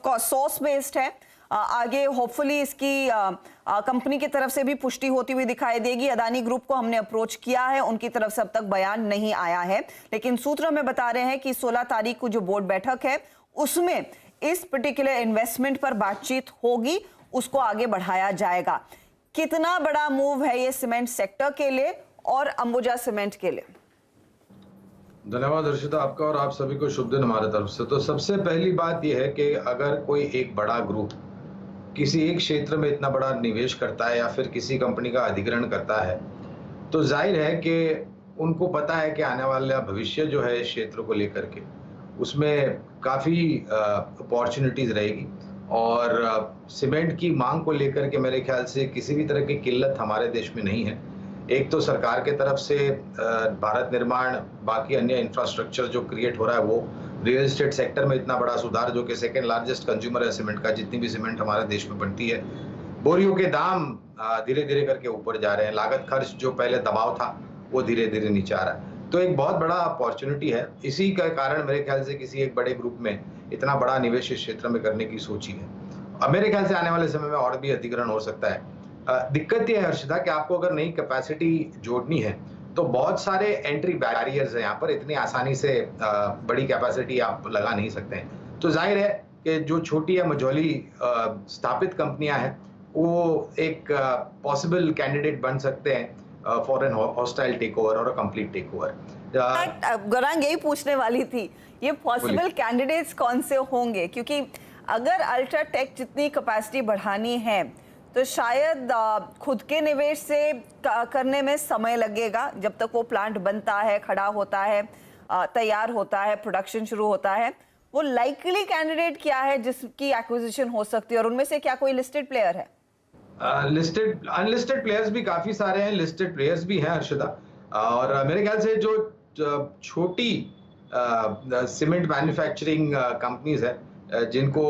Course source based है। आगे hopefully इसकी कंपनी की तरफ से भी पुष्टि होती हुई दिखाई देगी। अदानी ग्रुप को हमने अप्रोच किया है, उनकी तरफ से अब तक बयान नहीं आया है, लेकिन सूत्र हमें बता रहे हैं कि 16 तारीख को जो बोर्ड बैठक है उसमें इस पर्टिकुलर इन्वेस्टमेंट पर बातचीत होगी, उसको आगे बढ़ाया जाएगा। कितना बड़ा मूव है ये सीमेंट सेक्टर के लिए और अंबुजा सीमेंट के लिए? धन्यवाद हर्षिता आपका, और आप सभी को शुभ दिन हमारे तरफ से। तो सबसे पहली बात यह है कि अगर कोई एक बड़ा ग्रुप किसी एक क्षेत्र में इतना बड़ा निवेश करता है या फिर किसी कंपनी का अधिग्रहण करता है, तो जाहिर है कि उनको पता है कि आने वाला भविष्य जो है इस क्षेत्र को लेकर के उसमें काफ़ी अपॉर्चुनिटीज़ रहेगी। और सीमेंट की मांग को लेकर के मेरे ख्याल से किसी भी तरह की किल्लत हमारे देश में नहीं है। एक तो सरकार के तरफ से भारत निर्माण, बाकी अन्य इंफ्रास्ट्रक्चर जो क्रिएट हो रहा है, वो रियल एस्टेट सेक्टर में इतना बड़ा सुधार, जो कि सेकंड लार्जेस्ट कंज्यूमर है सीमेंट का, जितनी भी सीमेंट हमारे देश में बनती है। बोरियों के दाम धीरे धीरे करके ऊपर जा रहे हैं, लागत खर्च जो पहले दबाव था वो धीरे धीरे नीचे आ रहा है। तो एक बहुत बड़ा अपॉर्चुनिटी है। इसी का कारण मेरे ख्याल से किसी एक बड़े ग्रुप में इतना बड़ा निवेश इस क्षेत्र में करने की सोची है। अब मेरे ख्याल से आने वाले समय में और भी अधिग्रहण हो सकता है। दिक्कत ये है हर्षिता कि आपको अगर नई कैपेसिटी जोड़नी है तो बहुत सारे एंट्री बैरियर्स हैं यहाँ पर। इतनी आसानी से बड़ी कैपेसिटी आप लगा नहीं सकते हैं। तो जाहिर है कि जो छोटी या मझोली स्थापित कंपनियां हैं वो एक पॉसिबल कैंडिडेट बन सकते हैं for an hostile take over और a complete take over. Gaurang, यही पूछने वाली थी, ये पॉसिबल कैंडिडेट्स कौन से होंगे? क्योंकि अगर अल्ट्राटेक जितनी कैपेसिटी बढ़ानी है तो शायद खुद के निवेश से करने में समय लगेगा। जब तक वो प्लांट बनता है, खड़ा होता है, तैयार होता है, प्रोडक्शन शुरू होता है, वो लाइकली कैंडिडेट क्या है जिसकी एक्विजिशन हो सकती है? और उनमें से क्या कोई लिस्टेड प्लेयर है? लिस्टेड अनलिस्टेड प्लेयर्स भी काफी सारे हैं, लिस्टेड प्लेयर्स भी हैं हर्षिता। और मेरे ख्याल से जो छोटी सीमेंट मैन्युफैक्चरिंग कंपनीज है जिनको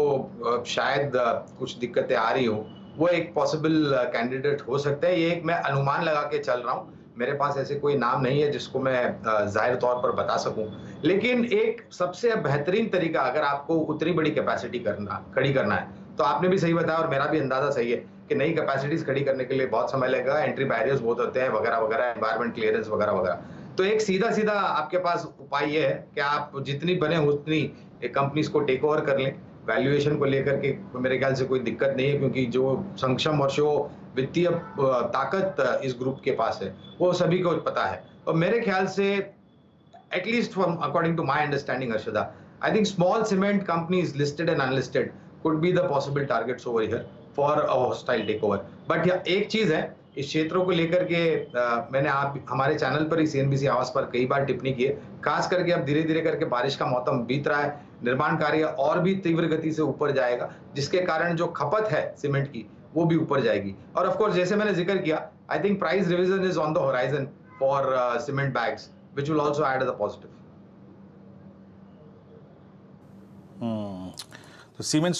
शायद कुछ दिक्कतें आ रही हो, वो एक पॉसिबल कैंडिडेट हो सकता है। ये एक मैं अनुमान लगा के चल रहा हूँ, मेरे पास ऐसे कोई नाम नहीं है जिसको मैं जाहिर तौर पर बता सकूं। लेकिन एक सबसे बेहतरीन तरीका, अगर आपको उतनी बड़ी कैपेसिटी खड़ी करना है, तो आपने भी सही बताया और मेरा भी अंदाजा सही है कि नई कैपेसिटीज खड़ी करने के लिए बहुत समय लगेगा, एंट्री बैरियर्स बहुत होते हैं वगैरह वगैरह, एनवायरमेंट क्लियरेंस वगैरह वगैरह। तो एक सीधा सीधा आपके पास उपाय ये है कि आप जितनी बने उतनी कंपनीज को टेक ओवर कर लें। वैल्यूएशन को लेकर के मेरे ख्याल से कोई दिक्कत नहीं है, क्योंकि जो सक्षम और जो वित्तीय ताकत इस ग्रुप के पास है वो सभी को पता है। और मेरे ख्याल से at least from according to my understanding Harshada, I think small cement companies listed and unlisted could be the possible targets over here for a hostile takeover। But एक चीज है, इस क्षेत्रों को लेकर के मैंने आप हमारे चैनल पर ही सीएनबीसी आवाज पर कई बार टिप्पणी की है। खास करके अब धीरे धीरे करके बारिश का मौसम बीत रहा है, निर्माण कार्य और भी तीव्र गति से ऊपर जाएगा, जिसके कारण जो खपत है सीमेंट की वो भी ऊपर जाएगी। और ऑफ कोर्स जैसे मैंने जिक्र किया, I think price revision is on the horizon for cement bags which will also add a positive. तो सीमेंट